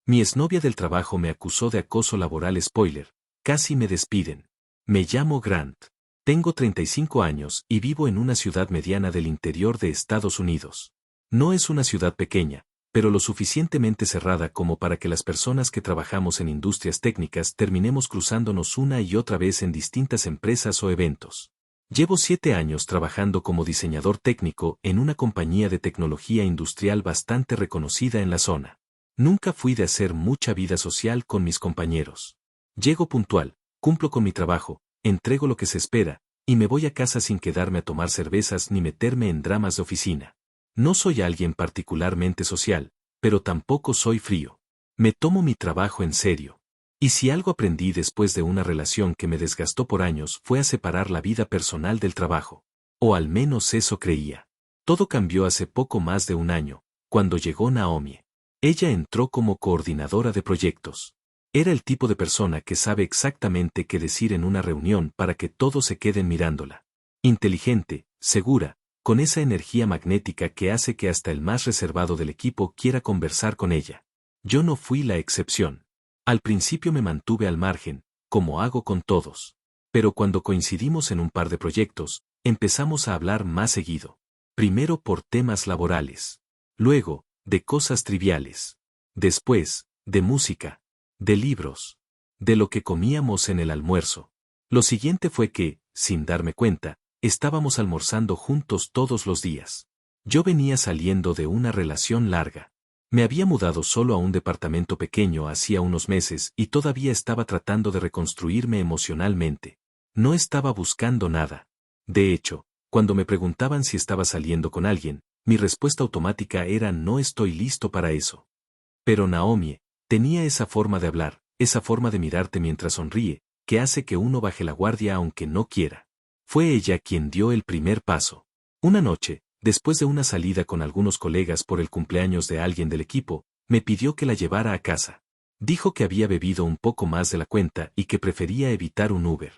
Mi exnovia del trabajo me acusó de acoso laboral. Spoiler, casi me despiden. Me llamo Grant. Tengo 35 años y vivo en una ciudad mediana del interior de Estados Unidos. No es una ciudad pequeña, pero lo suficientemente cerrada como para que las personas que trabajamos en industrias técnicas terminemos cruzándonos una y otra vez en distintas empresas o eventos. Llevo 7 años trabajando como diseñador técnico en una compañía de tecnología industrial bastante reconocida en la zona. Nunca fui de hacer mucha vida social con mis compañeros. Llego puntual, cumplo con mi trabajo, entrego lo que se espera, y me voy a casa sin quedarme a tomar cervezas ni meterme en dramas de oficina. No soy alguien particularmente social, pero tampoco soy frío. Me tomo mi trabajo en serio. Y si algo aprendí después de una relación que me desgastó por años fue a separar la vida personal del trabajo. O al menos eso creía. Todo cambió hace poco más de un año, cuando llegó Naomi. Ella entró como coordinadora de proyectos. Era el tipo de persona que sabe exactamente qué decir en una reunión para que todos se queden mirándola. Inteligente, segura, con esa energía magnética que hace que hasta el más reservado del equipo quiera conversar con ella. Yo no fui la excepción. Al principio me mantuve al margen, como hago con todos. Pero cuando coincidimos en un par de proyectos, empezamos a hablar más seguido. Primero por temas laborales. Luego, de cosas triviales. Después, de música. De libros. De lo que comíamos en el almuerzo. Lo siguiente fue que, sin darme cuenta, estábamos almorzando juntos todos los días. Yo venía saliendo de una relación larga. Me había mudado solo a un departamento pequeño hacía unos meses y todavía estaba tratando de reconstruirme emocionalmente. No estaba buscando nada. De hecho, cuando me preguntaban si estaba saliendo con alguien, mi respuesta automática era no estoy listo para eso. Pero Naomi tenía esa forma de hablar, esa forma de mirarte mientras sonríe, que hace que uno baje la guardia aunque no quiera. Fue ella quien dio el primer paso. Una noche, después de una salida con algunos colegas por el cumpleaños de alguien del equipo, me pidió que la llevara a casa. Dijo que había bebido un poco más de la cuenta y que prefería evitar un Uber.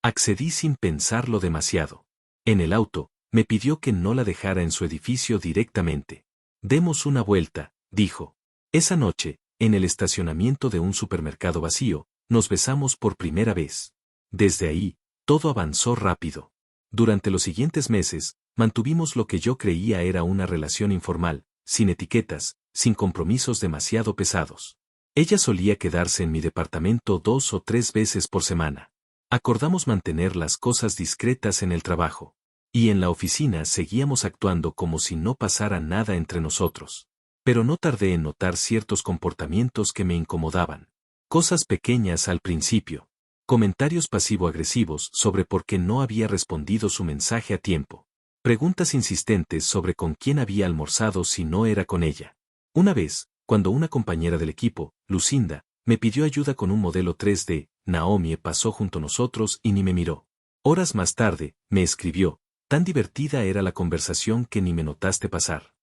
Accedí sin pensarlo demasiado. En el auto, me pidió que no la dejara en su edificio directamente. Demos una vuelta, dijo. Esa noche, en el estacionamiento de un supermercado vacío, nos besamos por primera vez. Desde ahí, todo avanzó rápido. Durante los siguientes meses, mantuvimos lo que yo creía era una relación informal, sin etiquetas, sin compromisos demasiado pesados. Ella solía quedarse en mi departamento 2 o 3 veces por semana. Acordamos mantener las cosas discretas en el trabajo. Y en la oficina seguíamos actuando como si no pasara nada entre nosotros. Pero no tardé en notar ciertos comportamientos que me incomodaban. Cosas pequeñas al principio. Comentarios pasivo-agresivos sobre por qué no había respondido su mensaje a tiempo. Preguntas insistentes sobre con quién había almorzado si no era con ella. Una vez, cuando una compañera del equipo, Lucinda, me pidió ayuda con un modelo 3D, Naomi pasó junto a nosotros y ni me miró. Horas más tarde, me escribió, tan divertida era la conversación que ni me notaste pasar.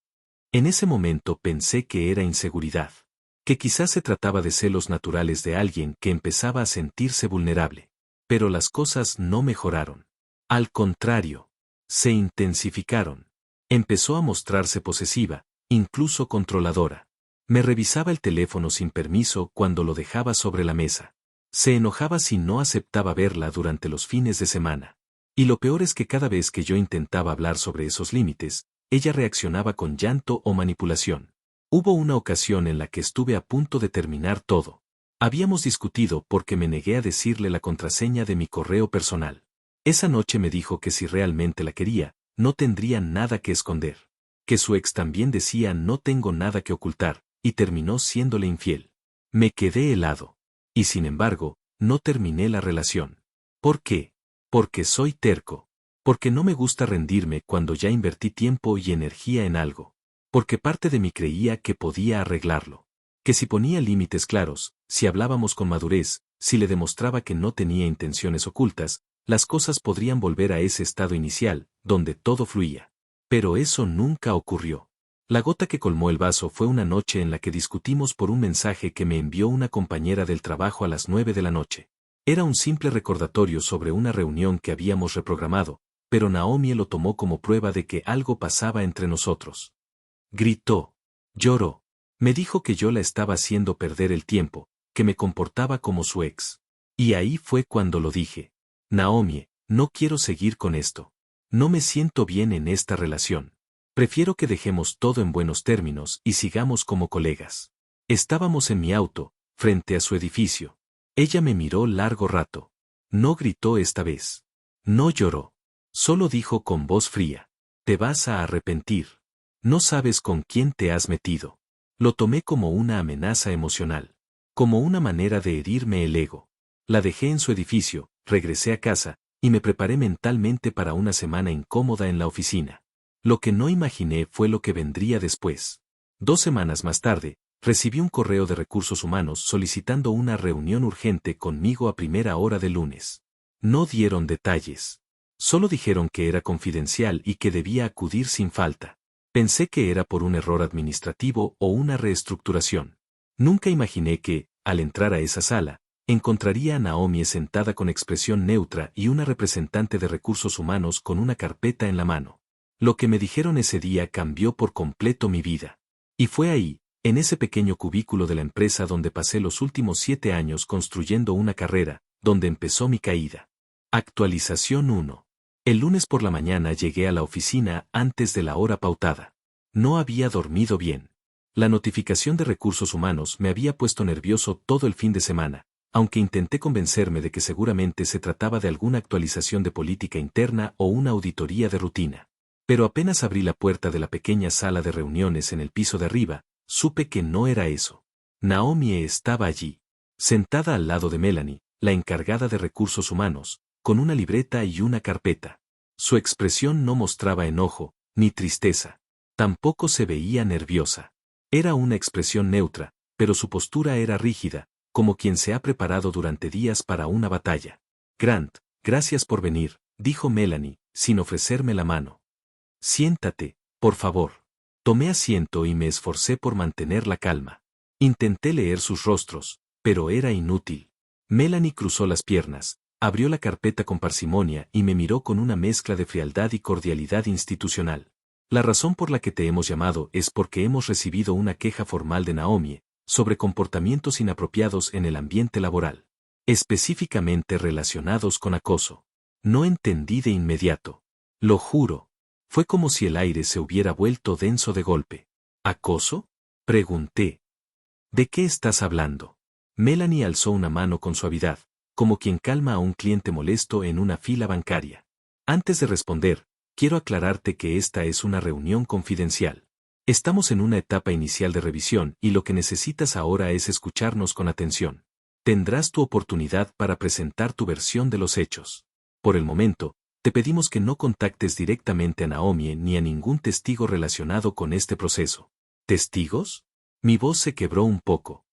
En ese momento pensé que era inseguridad. Que quizás se trataba de celos naturales de alguien que empezaba a sentirse vulnerable. Pero las cosas no mejoraron. Al contrario, se intensificaron. Empezó a mostrarse posesiva, incluso controladora. Me revisaba el teléfono sin permiso cuando lo dejaba sobre la mesa. Se enojaba si no aceptaba verla durante los fines de semana. Y lo peor es que cada vez que yo intentaba hablar sobre esos límites, ella reaccionaba con llanto o manipulación. Hubo una ocasión en la que estuve a punto de terminar todo. Habíamos discutido porque me negué a decirle la contraseña de mi correo personal. Esa noche me dijo que si realmente la quería, no tendría nada que esconder. Que su ex también decía no tengo nada que ocultar, y terminó siéndole infiel. Me quedé helado. Y sin embargo, no terminé la relación. ¿Por qué? Porque soy terco. Porque no me gusta rendirme cuando ya invertí tiempo y energía en algo. Porque parte de mí creía que podía arreglarlo. Que si ponía límites claros, si hablábamos con madurez, si le demostraba que no tenía intenciones ocultas, las cosas podrían volver a ese estado inicial, donde todo fluía. Pero eso nunca ocurrió. La gota que colmó el vaso fue una noche en la que discutimos por un mensaje que me envió una compañera del trabajo a las 9 de la noche. Era un simple recordatorio sobre una reunión que habíamos reprogramado, pero Naomi lo tomó como prueba de que algo pasaba entre nosotros. Gritó. Lloró. Me dijo que yo la estaba haciendo perder el tiempo, que me comportaba como su ex. Y ahí fue cuando lo dije. Naomi, no quiero seguir con esto. No me siento bien en esta relación. Prefiero que dejemos todo en buenos términos y sigamos como colegas. Estábamos en mi auto, frente a su edificio. Ella me miró largo rato. No gritó esta vez. No lloró. Solo dijo con voz fría. Te vas a arrepentir. No sabes con quién te has metido. Lo tomé como una amenaza emocional. Como una manera de herirme el ego. La dejé en su edificio, regresé a casa, y me preparé mentalmente para una semana incómoda en la oficina. Lo que no imaginé fue lo que vendría después. 2 semanas más tarde, recibí un correo de recursos humanos solicitando una reunión urgente conmigo a primera hora de lunes. No dieron detalles. Solo dijeron que era confidencial y que debía acudir sin falta. Pensé que era por un error administrativo o una reestructuración. Nunca imaginé que, al entrar a esa sala, encontraría a Naomi sentada con expresión neutra y una representante de recursos humanos con una carpeta en la mano. Lo que me dijeron ese día cambió por completo mi vida. Y fue ahí, en ese pequeño cubículo de la empresa donde pasé los últimos 7 años construyendo una carrera, donde empezó mi caída. Actualización 1. El lunes por la mañana llegué a la oficina antes de la hora pautada. No había dormido bien. La notificación de recursos humanos me había puesto nervioso todo el fin de semana, aunque intenté convencerme de que seguramente se trataba de alguna actualización de política interna o una auditoría de rutina. Pero apenas abrí la puerta de la pequeña sala de reuniones en el piso de arriba, supe que no era eso. Naomi estaba allí, sentada al lado de Melanie, la encargada de recursos humanos, con una libreta y una carpeta. Su expresión no mostraba enojo, ni tristeza. Tampoco se veía nerviosa. Era una expresión neutra, pero su postura era rígida, como quien se ha preparado durante días para una batalla. Grant, gracias por venir, dijo Melanie, sin ofrecerme la mano. Siéntate, por favor. Tomé asiento y me esforcé por mantener la calma. Intenté leer sus rostros, pero era inútil. Melanie cruzó las piernas, abrió la carpeta con parsimonia y me miró con una mezcla de frialdad y cordialidad institucional. La razón por la que te hemos llamado es porque hemos recibido una queja formal de Naomi sobre comportamientos inapropiados en el ambiente laboral, específicamente relacionados con acoso. No entendí de inmediato. Lo juro. Fue como si el aire se hubiera vuelto denso de golpe. ¿Acoso? Pregunté. ¿De qué estás hablando? Melanie alzó una mano con suavidad, como quien calma a un cliente molesto en una fila bancaria. Antes de responder, quiero aclararte que esta es una reunión confidencial. Estamos en una etapa inicial de revisión y lo que necesitas ahora es escucharnos con atención. Tendrás tu oportunidad para presentar tu versión de los hechos. Por el momento, te pedimos que no contactes directamente a Naomi ni a ningún testigo relacionado con este proceso. ¿Testigos? Mi voz se quebró un poco.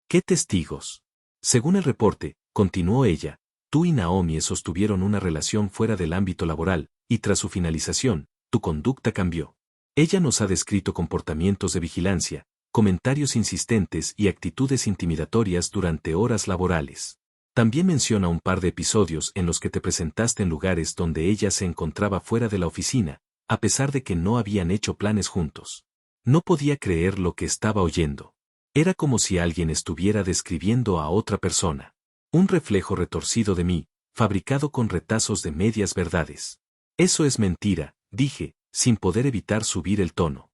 ¿Qué testigos? Según el reporte, continuó ella, tú y Naomi sostuvieron una relación fuera del ámbito laboral, y tras su finalización, tu conducta cambió. Ella nos ha descrito comportamientos de vigilancia, comentarios insistentes y actitudes intimidatorias durante horas laborales. También menciona un par de episodios en los que te presentaste en lugares donde ella se encontraba fuera de la oficina, a pesar de que no habían hecho planes juntos. No podía creer lo que estaba oyendo. Era como si alguien estuviera describiendo a otra persona. Un reflejo retorcido de mí, fabricado con retazos de medias verdades. Eso es mentira, dije, sin poder evitar subir el tono.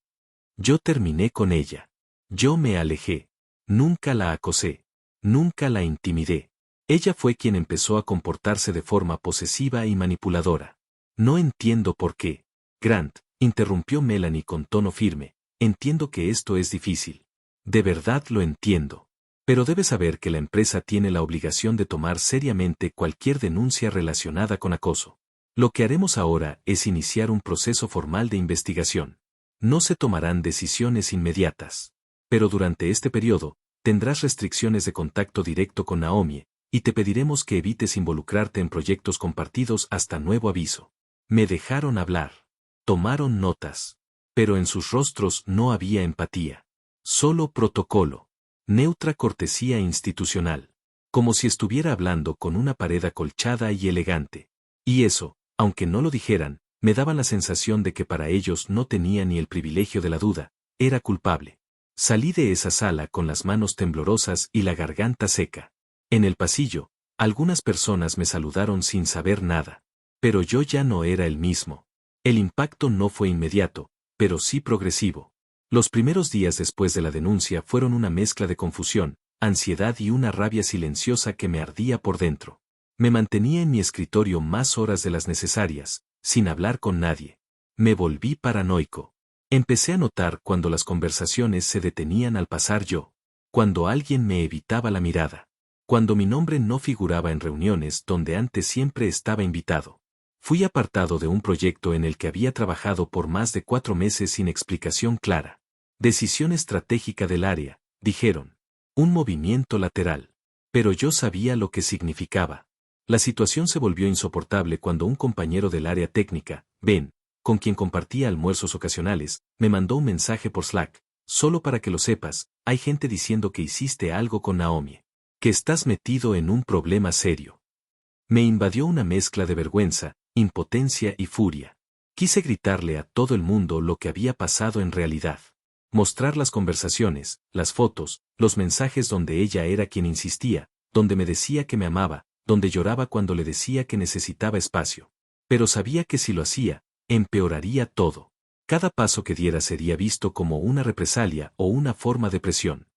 Yo terminé con ella. Yo me alejé. Nunca la acosé. Nunca la intimidé. Ella fue quien empezó a comportarse de forma posesiva y manipuladora. No entiendo por qué. Grant, interrumpió Melanie con tono firme, entiendo que esto es difícil. De verdad lo entiendo. Pero debes saber que la empresa tiene la obligación de tomar seriamente cualquier denuncia relacionada con acoso. Lo que haremos ahora es iniciar un proceso formal de investigación. No se tomarán decisiones inmediatas. Pero durante este periodo, tendrás restricciones de contacto directo con Naomi, y te pediremos que evites involucrarte en proyectos compartidos hasta nuevo aviso. Me dejaron hablar. Tomaron notas. Pero en sus rostros no había empatía. Solo protocolo. Neutra cortesía institucional. Como si estuviera hablando con una pared acolchada y elegante. Y eso, aunque no lo dijeran, me daba la sensación de que para ellos no tenía ni el privilegio de la duda, era culpable. Salí de esa sala con las manos temblorosas y la garganta seca. En el pasillo, algunas personas me saludaron sin saber nada. Pero yo ya no era el mismo. El impacto no fue inmediato, pero sí progresivo. Los primeros días después de la denuncia fueron una mezcla de confusión, ansiedad y una rabia silenciosa que me ardía por dentro. Me mantenía en mi escritorio más horas de las necesarias, sin hablar con nadie. Me volví paranoico. Empecé a notar cuando las conversaciones se detenían al pasar yo, cuando alguien me evitaba la mirada, cuando mi nombre no figuraba en reuniones donde antes siempre estaba invitado. Fui apartado de un proyecto en el que había trabajado por más de 4 meses sin explicación clara. Decisión estratégica del área, dijeron. Un movimiento lateral. Pero yo sabía lo que significaba. La situación se volvió insoportable cuando un compañero del área técnica, Ben, con quien compartía almuerzos ocasionales, me mandó un mensaje por Slack. Solo para que lo sepas, hay gente diciendo que hiciste algo con Naomi. Que estás metido en un problema serio. Me invadió una mezcla de vergüenza, impotencia y furia. Quise gritarle a todo el mundo lo que había pasado en realidad. Mostrar las conversaciones, las fotos, los mensajes donde ella era quien insistía, donde me decía que me amaba, donde lloraba cuando le decía que necesitaba espacio. Pero sabía que si lo hacía, empeoraría todo. Cada paso que diera sería visto como una represalia o una forma de presión.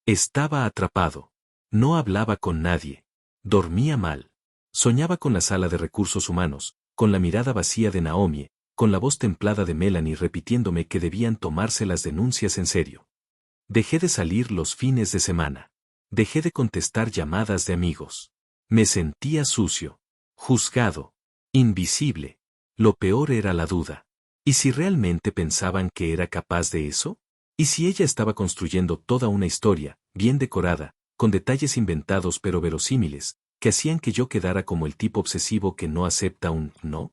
Estaba atrapado. No hablaba con nadie. Dormía mal. Soñaba con la sala de recursos humanos, con la mirada vacía de Naomi, con la voz templada de Melanie repitiéndome que debían tomarse las denuncias en serio. Dejé de salir los fines de semana. Dejé de contestar llamadas de amigos. Me sentía sucio, juzgado, invisible. Lo peor era la duda. ¿Y si realmente pensaban que era capaz de eso? ¿Y si ella estaba construyendo toda una historia, bien decorada, con detalles inventados pero verosímiles, que hacían que yo quedara como el tipo obsesivo que no acepta un no?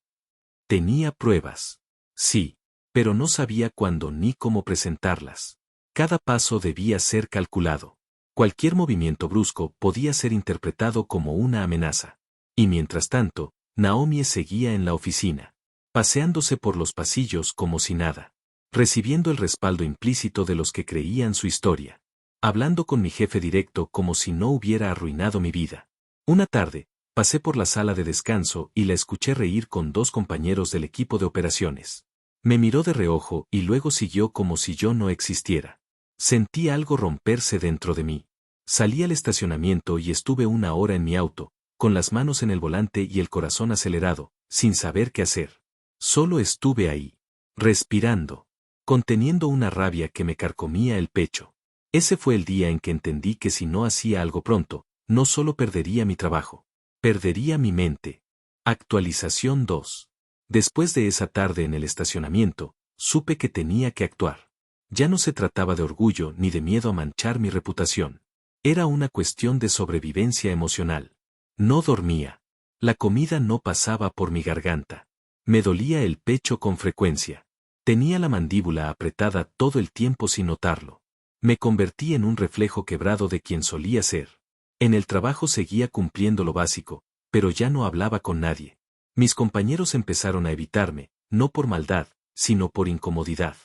Tenía pruebas. Sí, pero no sabía cuándo ni cómo presentarlas. Cada paso debía ser calculado. Cualquier movimiento brusco podía ser interpretado como una amenaza. Y mientras tanto, Naomi seguía en la oficina, paseándose por los pasillos como si nada, recibiendo el respaldo implícito de los que creían su historia, hablando con mi jefe directo como si no hubiera arruinado mi vida. Una tarde, pasé por la sala de descanso y la escuché reír con 2 compañeros del equipo de operaciones. Me miró de reojo y luego siguió como si yo no existiera. Sentí algo romperse dentro de mí. Salí al estacionamiento y estuve 1 hora en mi auto, con las manos en el volante y el corazón acelerado, sin saber qué hacer. Solo estuve ahí, respirando, conteniendo una rabia que me carcomía el pecho. Ese fue el día en que entendí que si no hacía algo pronto, no solo perdería mi trabajo, perdería mi mente. Actualización 2. Después de esa tarde en el estacionamiento, supe que tenía que actuar. Ya no se trataba de orgullo ni de miedo a manchar mi reputación. Era una cuestión de sobrevivencia emocional. No dormía. La comida no pasaba por mi garganta. Me dolía el pecho con frecuencia. Tenía la mandíbula apretada todo el tiempo sin notarlo. Me convertí en un reflejo quebrado de quien solía ser. En el trabajo seguía cumpliendo lo básico, pero ya no hablaba con nadie. Mis compañeros empezaron a evitarme, no por maldad, sino por incomodidad.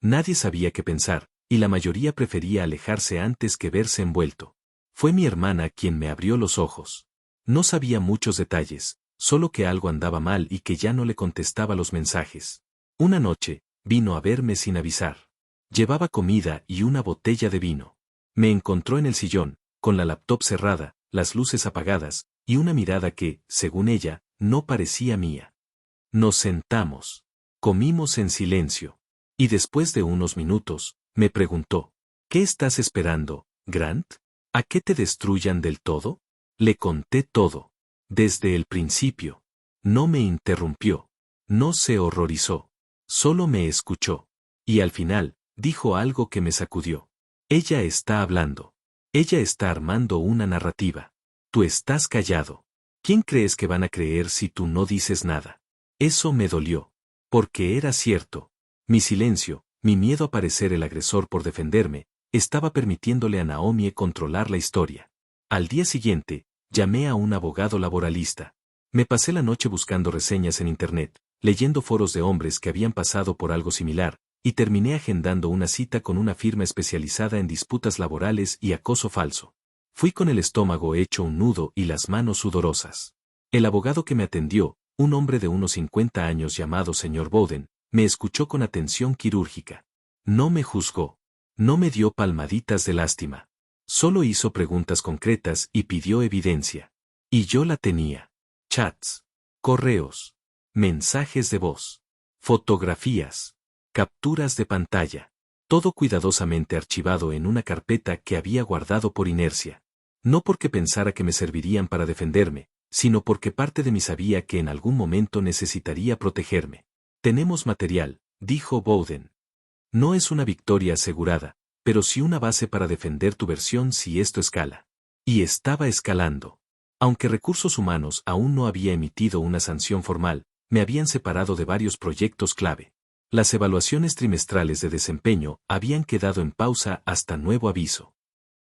Nadie sabía qué pensar, y la mayoría prefería alejarse antes que verse envuelto. Fue mi hermana quien me abrió los ojos. No sabía muchos detalles, solo que algo andaba mal y que ya no le contestaba los mensajes. Una noche, vino a verme sin avisar. Llevaba comida y una botella de vino. Me encontró en el sillón, con la laptop cerrada, las luces apagadas, y una mirada que, según ella, no parecía mía. Nos sentamos. Comimos en silencio. Y después de unos minutos, me preguntó, ¿qué estás esperando, Grant? ¿A que te destruyan del todo? Le conté todo. Desde el principio. No me interrumpió. No se horrorizó. Solo me escuchó. Y al final, dijo algo que me sacudió. Ella está hablando. Ella está armando una narrativa. Tú estás callado. ¿Quién crees que van a creer si tú no dices nada? Eso me dolió. Porque era cierto. Mi silencio, mi miedo a parecer el agresor por defenderme, estaba permitiéndole a Naomi controlar la historia. Al día siguiente, llamé a un abogado laboralista. Me pasé la noche buscando reseñas en internet, leyendo foros de hombres que habían pasado por algo similar, y terminé agendando una cita con una firma especializada en disputas laborales y acoso falso. Fui con el estómago hecho un nudo y las manos sudorosas. El abogado que me atendió, un hombre de unos 50 años llamado señor Bowden, me escuchó con atención quirúrgica. No me juzgó. No me dio palmaditas de lástima. Solo hizo preguntas concretas y pidió evidencia. Y yo la tenía. Chats, correos, mensajes de voz, fotografías, capturas de pantalla. Todo cuidadosamente archivado en una carpeta que había guardado por inercia. No porque pensara que me servirían para defenderme, sino porque parte de mí sabía que en algún momento necesitaría protegerme. Tenemos material, dijo Bowden. No es una victoria asegurada, pero sí una base para defender tu versión si esto escala. Y estaba escalando. Aunque Recursos Humanos aún no había emitido una sanción formal, me habían separado de varios proyectos clave. Las evaluaciones trimestrales de desempeño habían quedado en pausa hasta nuevo aviso.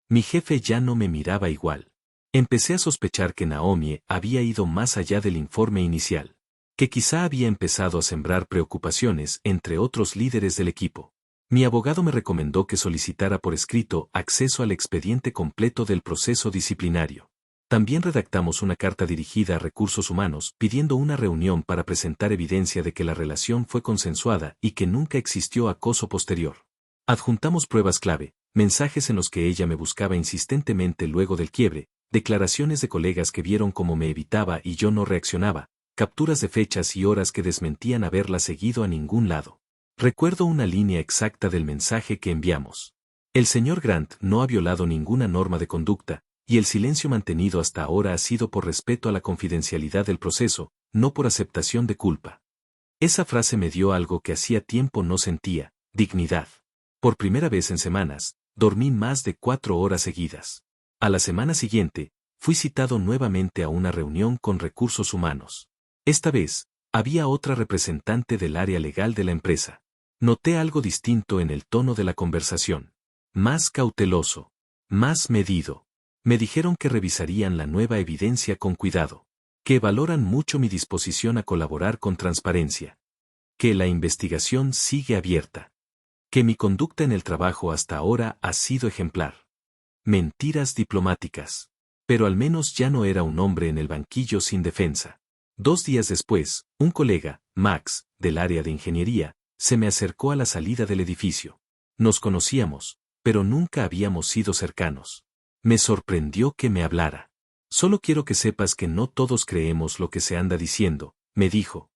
Mi jefe ya no me miraba igual. Empecé a sospechar que Naomi había ido más allá del informe inicial, que quizá había empezado a sembrar preocupaciones entre otros líderes del equipo. Mi abogado me recomendó que solicitara por escrito acceso al expediente completo del proceso disciplinario. También redactamos una carta dirigida a Recursos Humanos pidiendo una reunión para presentar evidencia de que la relación fue consensuada y que nunca existió acoso posterior. Adjuntamos pruebas clave, mensajes en los que ella me buscaba insistentemente luego del quiebre, declaraciones de colegas que vieron cómo me evitaba y yo no reaccionaba, capturas de fechas y horas que desmentían haberla seguido a ningún lado. Recuerdo una línea exacta del mensaje que enviamos. El señor Grant no ha violado ninguna norma de conducta, y el silencio mantenido hasta ahora ha sido por respeto a la confidencialidad del proceso, no por aceptación de culpa. Esa frase me dio algo que hacía tiempo no sentía, dignidad. Por primera vez en semanas, dormí más de 4 horas seguidas. A la semana siguiente, fui citado nuevamente a una reunión con Recursos Humanos. Esta vez, había otra representante del área legal de la empresa. Noté algo distinto en el tono de la conversación. Más cauteloso. Más medido. Me dijeron que revisarían la nueva evidencia con cuidado. Que valoran mucho mi disposición a colaborar con transparencia. Que la investigación sigue abierta. Que mi conducta en el trabajo hasta ahora ha sido ejemplar. Mentiras diplomáticas. Pero al menos ya no era un hombre en el banquillo sin defensa. 2 días después, un colega, Max, del área de ingeniería, se me acercó a la salida del edificio. Nos conocíamos, pero nunca habíamos sido cercanos. Me sorprendió que me hablara. Solo quiero que sepas que no todos creemos lo que se anda diciendo, me dijo.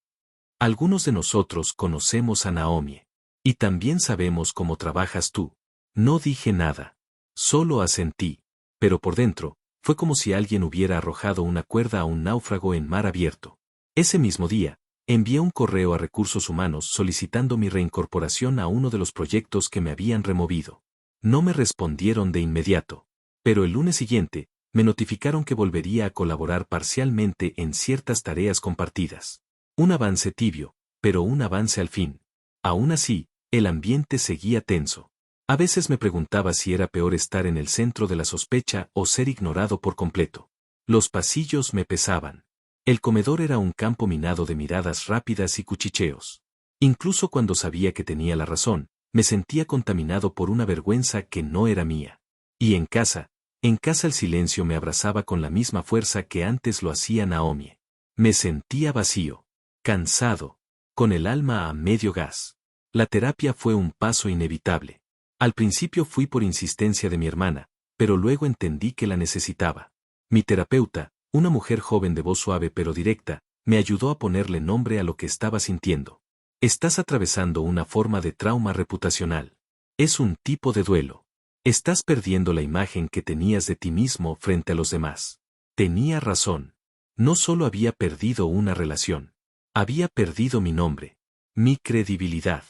Algunos de nosotros conocemos a Naomi. Y también sabemos cómo trabajas tú. No dije nada. Solo asentí. Pero por dentro, fue como si alguien hubiera arrojado una cuerda a un náufrago en mar abierto. Ese mismo día, envié un correo a Recursos Humanos solicitando mi reincorporación a uno de los proyectos que me habían removido. No me respondieron de inmediato. Pero el lunes siguiente, me notificaron que volvería a colaborar parcialmente en ciertas tareas compartidas. Un avance tibio, pero un avance al fin. Aún así, el ambiente seguía tenso. A veces me preguntaba si era peor estar en el centro de la sospecha o ser ignorado por completo. Los pasillos me pesaban. El comedor era un campo minado de miradas rápidas y cuchicheos. Incluso cuando sabía que tenía la razón, me sentía contaminado por una vergüenza que no era mía. Y en casa el silencio me abrazaba con la misma fuerza que antes lo hacía Naomi. Me sentía vacío, cansado, con el alma a medio gas. La terapia fue un paso inevitable. Al principio fui por insistencia de mi hermana, pero luego entendí que la necesitaba. Mi terapeuta, una mujer joven de voz suave pero directa, me ayudó a ponerle nombre a lo que estaba sintiendo. Estás atravesando una forma de trauma reputacional. Es un tipo de duelo. Estás perdiendo la imagen que tenías de ti mismo frente a los demás. Tenía razón. No solo había perdido una relación. Había perdido mi nombre, mi credibilidad,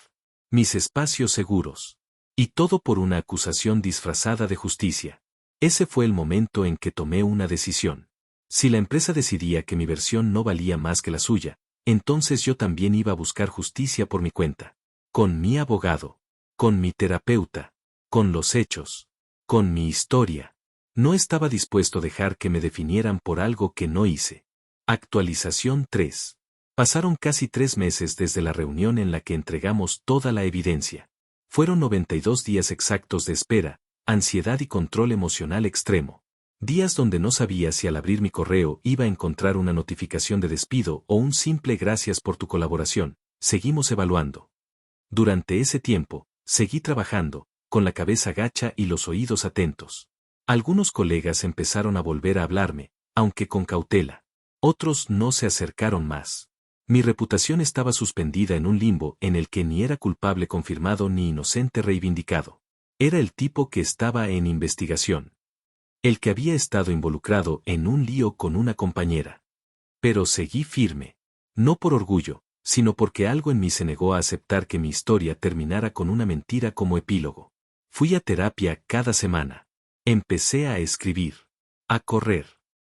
mis espacios seguros. Y todo por una acusación disfrazada de justicia. Ese fue el momento en que tomé una decisión. Si la empresa decidía que mi versión no valía más que la suya, entonces yo también iba a buscar justicia por mi cuenta. Con mi abogado. Con mi terapeuta. Con los hechos. Con mi historia. No estaba dispuesto a dejar que me definieran por algo que no hice. Actualización 3. Pasaron casi 3 meses desde la reunión en la que entregamos toda la evidencia. Fueron 92 días exactos de espera, ansiedad y control emocional extremo. Días donde no sabía si al abrir mi correo iba a encontrar una notificación de despido o un simple gracias por tu colaboración. Seguimos evaluando. Durante ese tiempo, seguí trabajando, con la cabeza gacha y los oídos atentos. Algunos colegas empezaron a volver a hablarme, aunque con cautela. Otros no se acercaron más. Mi reputación estaba suspendida en un limbo en el que ni era culpable confirmado ni inocente reivindicado. Era el tipo que estaba en investigación. El que había estado involucrado en un lío con una compañera. Pero seguí firme. No por orgullo, sino porque algo en mí se negó a aceptar que mi historia terminara con una mentira como epílogo. Fui a terapia cada semana. Empecé a escribir. A correr.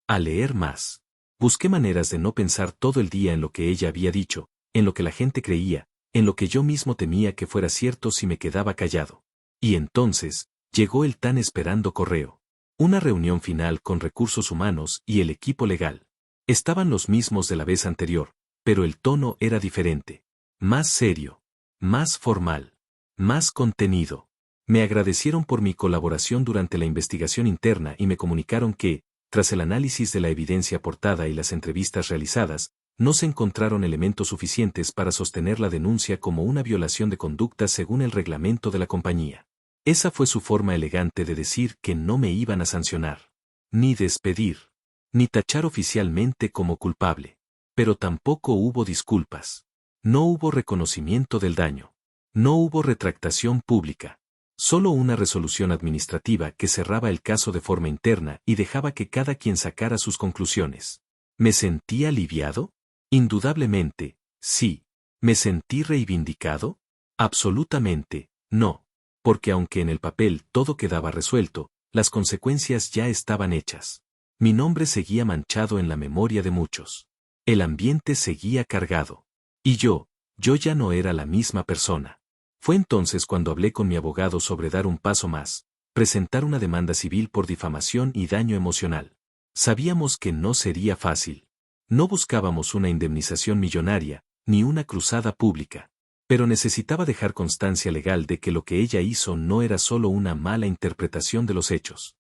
A leer más. Busqué maneras de no pensar todo el día en lo que ella había dicho, en lo que la gente creía, en lo que yo mismo temía que fuera cierto si me quedaba callado. Y entonces, llegó el tan esperado correo. Una reunión final con recursos humanos y el equipo legal. Estaban los mismos de la vez anterior, pero el tono era diferente. Más serio. Más formal. Más contenido. Me agradecieron por mi colaboración durante la investigación interna y me comunicaron que, tras el análisis de la evidencia aportada y las entrevistas realizadas, no se encontraron elementos suficientes para sostener la denuncia como una violación de conducta según el reglamento de la compañía. Esa fue su forma elegante de decir que no me iban a sancionar, ni despedir, ni tachar oficialmente como culpable. Pero tampoco hubo disculpas. No hubo reconocimiento del daño. No hubo retractación pública. Solo una resolución administrativa que cerraba el caso de forma interna y dejaba que cada quien sacara sus conclusiones. ¿Me sentí aliviado? Indudablemente, sí. ¿Me sentí reivindicado? Absolutamente, no. Porque aunque en el papel todo quedaba resuelto, las consecuencias ya estaban hechas. Mi nombre seguía manchado en la memoria de muchos. El ambiente seguía cargado. Y yo ya no era la misma persona. Fue entonces cuando hablé con mi abogado sobre dar un paso más, presentar una demanda civil por difamación y daño emocional. Sabíamos que no sería fácil. No buscábamos una indemnización millonaria, ni una cruzada pública. Pero necesitaba dejar constancia legal de que lo que ella hizo no era solo una mala interpretación de los hechos.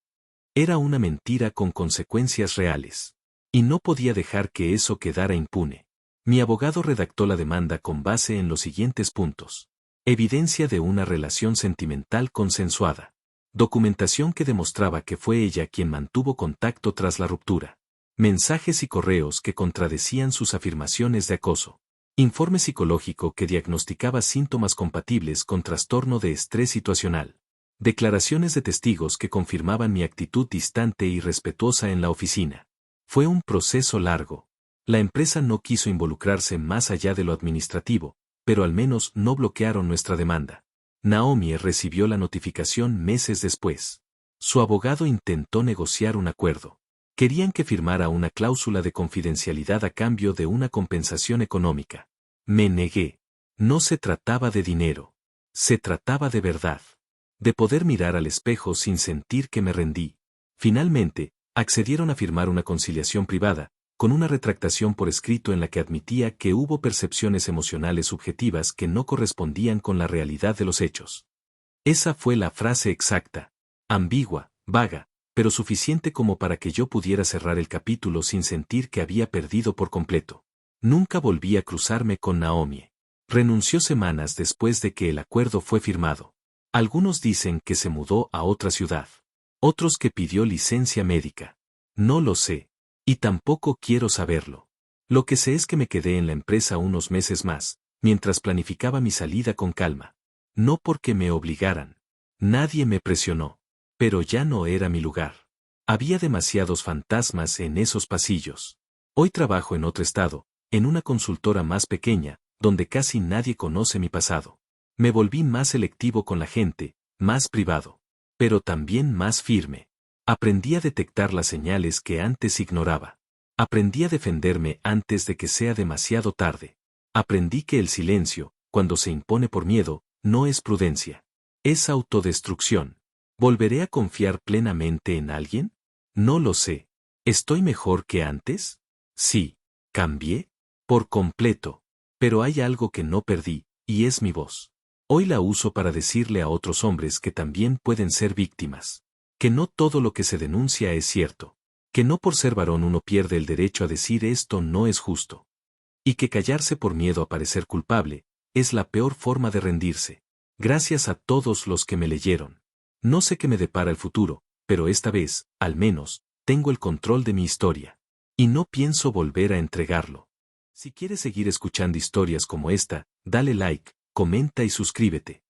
Era una mentira con consecuencias reales. Y no podía dejar que eso quedara impune. Mi abogado redactó la demanda con base en los siguientes puntos. Evidencia de una relación sentimental consensuada. Documentación que demostraba que fue ella quien mantuvo contacto tras la ruptura. Mensajes y correos que contradecían sus afirmaciones de acoso. Informe psicológico que diagnosticaba síntomas compatibles con trastorno de estrés situacional. Declaraciones de testigos que confirmaban mi actitud distante y respetuosa en la oficina. Fue un proceso largo. La empresa no quiso involucrarse más allá de lo administrativo, pero al menos no bloquearon nuestra demanda. Naomi recibió la notificación meses después. Su abogado intentó negociar un acuerdo. Querían que firmara una cláusula de confidencialidad a cambio de una compensación económica. Me negué. No se trataba de dinero. Se trataba de verdad. De poder mirar al espejo sin sentir que me rendí. Finalmente, accedieron a firmar una conciliación privada, con una retractación por escrito en la que admitía que hubo percepciones emocionales subjetivas que no correspondían con la realidad de los hechos. Esa fue la frase exacta. Ambigua, vaga, pero suficiente como para que yo pudiera cerrar el capítulo sin sentir que había perdido por completo. Nunca volví a cruzarme con Naomi. Renunció semanas después de que el acuerdo fue firmado. Algunos dicen que se mudó a otra ciudad. Otros que pidió licencia médica. No lo sé. Y tampoco quiero saberlo. Lo que sé es que me quedé en la empresa unos meses más, mientras planificaba mi salida con calma. No porque me obligaran. Nadie me presionó. Pero ya no era mi lugar. Había demasiados fantasmas en esos pasillos. Hoy trabajo en otro estado, en una consultora más pequeña, donde casi nadie conoce mi pasado. Me volví más selectivo con la gente, más privado. Pero también más firme. Aprendí a detectar las señales que antes ignoraba. Aprendí a defenderme antes de que sea demasiado tarde. Aprendí que el silencio, cuando se impone por miedo, no es prudencia. Es autodestrucción. ¿Volveré a confiar plenamente en alguien? No lo sé. ¿Estoy mejor que antes? Sí. ¿Cambié? Por completo. Pero hay algo que no perdí, y es mi voz. Hoy la uso para decirle a otros hombres que también pueden ser víctimas. Que no todo lo que se denuncia es cierto. Que no por ser varón uno pierde el derecho a decir esto no es justo. Y que callarse por miedo a parecer culpable, es la peor forma de rendirse. Gracias a todos los que me leyeron. No sé qué me depara el futuro, pero esta vez, al menos, tengo el control de mi historia. Y no pienso volver a entregarlo. Si quieres seguir escuchando historias como esta, dale like, comenta y suscríbete.